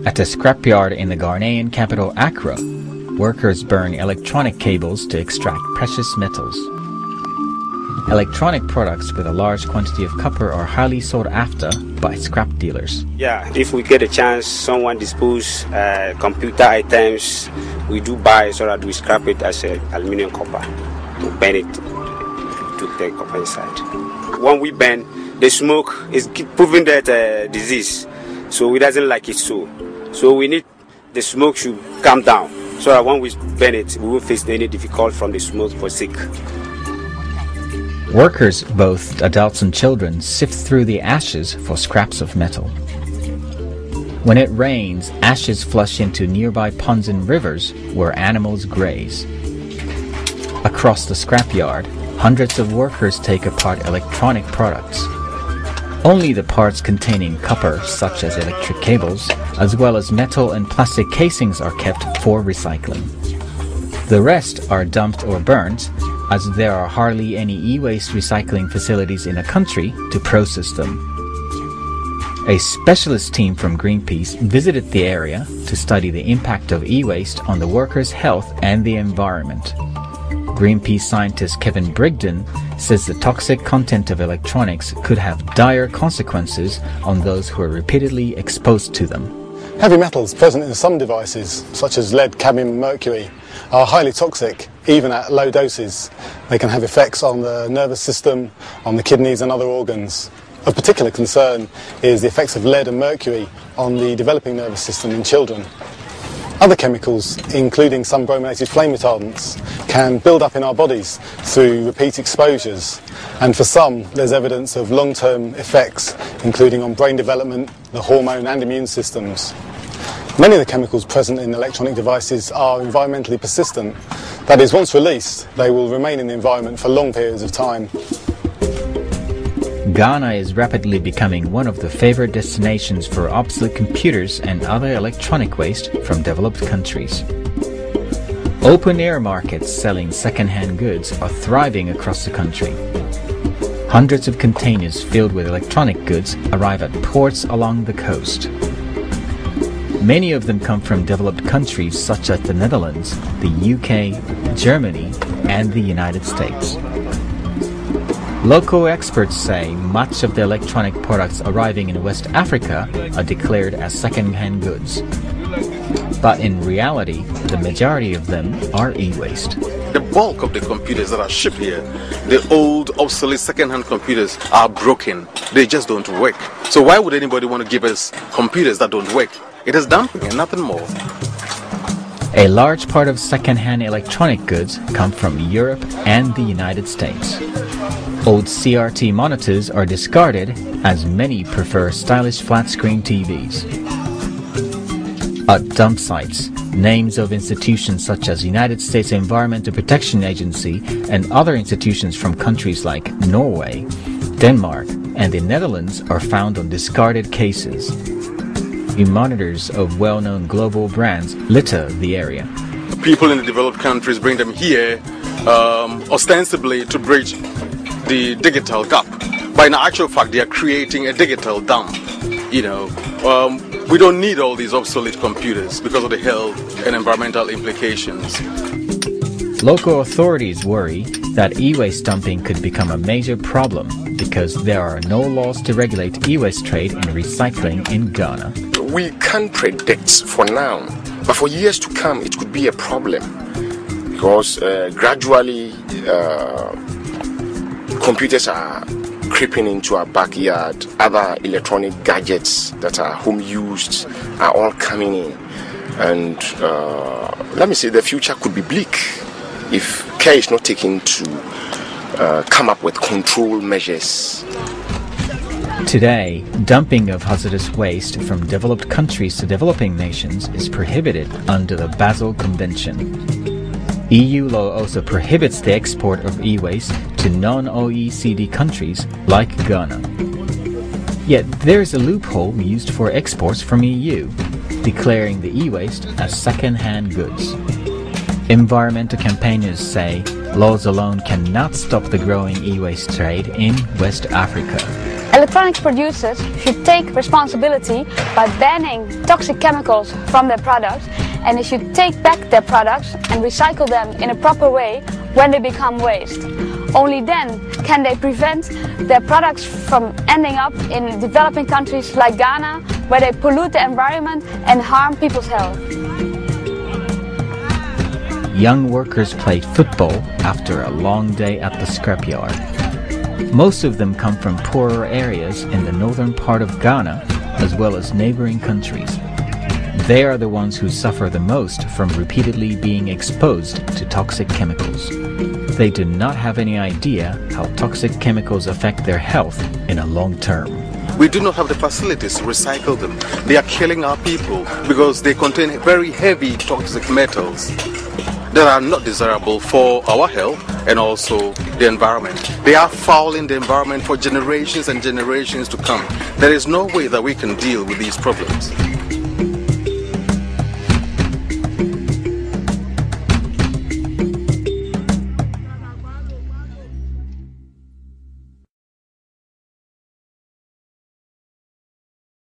At a scrapyard in the Ghanaian capital Accra, workers burn electronic cables to extract precious metals. Electronic products with a large quantity of copper are highly sought after by scrap dealers. Yeah, if we get a chance, someone dispose computer items, we do buy so that we scrap it as aluminium copper to burn it to take copper inside. When we burn, the smoke is proving that disease, so we doesn't like it so we need the smoke should calm down so that when we burn it, we won't face any difficulty from the smoke for sick. Workers, both adults and children, sift through the ashes for scraps of metal. When it rains, ashes flush into nearby ponds and rivers where animals graze. Across the scrapyard, hundreds of workers take apart electronic products. Only the parts containing copper, such as electric cables, as well as metal and plastic casings are kept for recycling. The rest are dumped or burnt, as there are hardly any e-waste recycling facilities in the country to process them. A specialist team from Greenpeace visited the area to study the impact of e-waste on the workers' health and the environment. Greenpeace scientist Kevin Brigden says the toxic content of electronics could have dire consequences on those who are repeatedly exposed to them. Heavy metals present in some devices, such as lead, cadmium and mercury, are highly toxic, even at low doses. They can have effects on the nervous system, on the kidneys and other organs. Of particular concern is the effects of lead and mercury on the developing nervous system in children. Other chemicals, including some brominated flame retardants, can build up in our bodies through repeat exposures, and for some there's evidence of long-term effects, including on brain development, the hormone and immune systems. Many of the chemicals present in electronic devices are environmentally persistent. That is, once released, they will remain in the environment for long periods of time. Ghana is rapidly becoming one of the favored destinations for obsolete computers and other electronic waste from developed countries. Open-air markets selling second-hand goods are thriving across the country. Hundreds of containers filled with electronic goods arrive at ports along the coast. Many of them come from developed countries such as the Netherlands, the UK, Germany, and the United States. Local experts say much of the electronic products arriving in West Africa are declared as second-hand goods. But in reality, the majority of them are e-waste. The bulk of the computers that are shipped here, the old, obsolete second-hand computers, are broken. They just don't work. So why would anybody want to give us computers that don't work? It is dumping and nothing more. A large part of second-hand electronic goods come from Europe and the United States. Old CRT monitors are discarded as many prefer stylish flat-screen TVs. At dump sites, names of institutions such as United States Environmental Protection Agency and other institutions from countries like Norway, Denmark, and the Netherlands are found on discarded cases. Monitors of well-known global brands litter the area. People in the developed countries bring them here ostensibly to bridge the digital gap, but in actual fact they are creating a digital dump. We don't need all these obsolete computers because of the health and environmental implications. Local authorities worry that e-waste dumping could become a major problem because there are no laws to regulate e-waste trade and recycling in Ghana. We can't predict for now, but for years to come it could be a problem because gradually computers are creeping into our backyard. Other electronic gadgets that are home used are all coming in, and let me say the future could be bleak if care is not taken to come up with control measures. Today, dumping of hazardous waste from developed countries to developing nations is prohibited under the Basel Convention. EU law also prohibits the export of e-waste to non-OECD countries like Ghana. Yet there is a loophole used for exports from EU, declaring the e-waste as second-hand goods. Environmental campaigners say laws alone cannot stop the growing e-waste trade in West Africa. Electronics producers should take responsibility by banning toxic chemicals from their products, and they should take back their products and recycle them in a proper way when they become waste. Only then can they prevent their products from ending up in developing countries like Ghana, where they pollute the environment and harm people's health. Young workers played football after a long day at the scrapyard. Most of them come from poorer areas in the northern part of Ghana, as well as neighboring countries. They are the ones who suffer the most from repeatedly being exposed to toxic chemicals. They do not have any idea how toxic chemicals affect their health in a long term. We do not have the facilities to recycle them. They are killing our people because they contain very heavy toxic metals that are not desirable for our health and also the environment. They are fouling the environment for generations and generations to come. There is no way that we can deal with these problems.